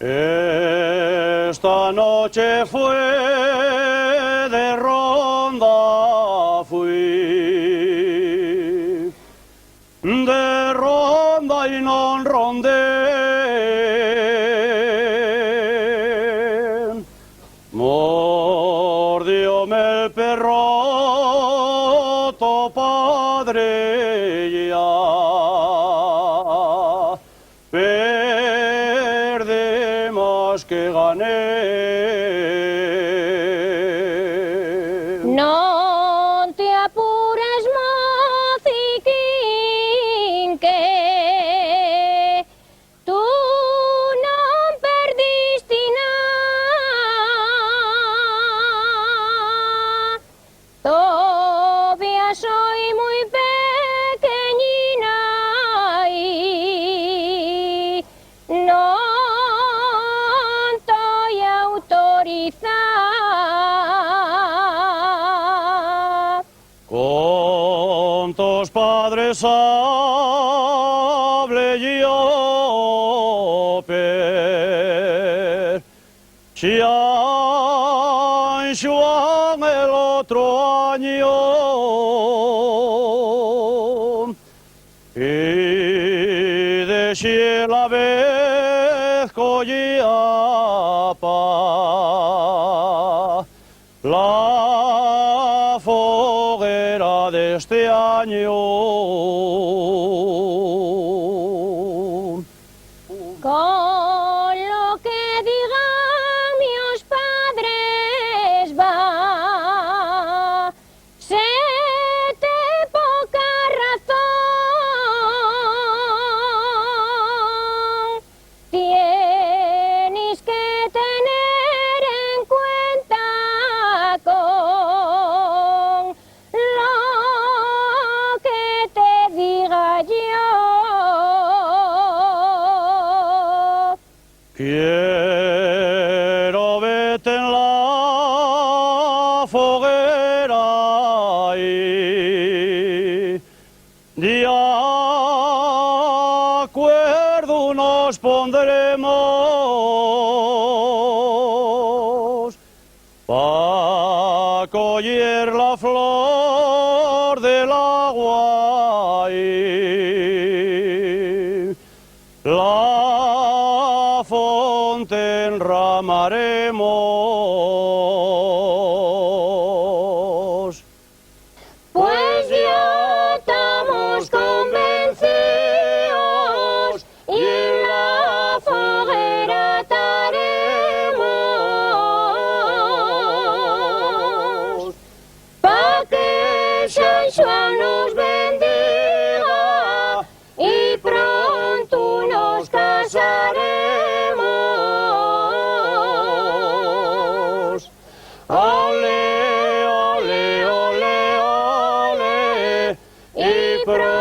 Esta noche fue de ronda, fui de ronda y non rondé. Mordióme el perro, tu padre ya. Perdí más que gané. No te apures, mociquín, que tú no perdiste nada. Todavía soy muy pequeñina y no estoy autorizada. Con tus padres hablé yo, per Xianxuan el otro año, y de la vez Coyiapa la foguera de este año. Con lo que digan mis padres va sete poca razón. Tienes que tener en cuenta con lo que te diga yo. Quiero verte en la foguera y de acuerdo nos pondremos pa' coger la flor del agua y la fonte enramaremos. Pues ya estamos convencidos y en la foguera estaremos pa' que San Juan nos bendiga y pronto nos casaremos. Ole, ole, ole, ole, y pronto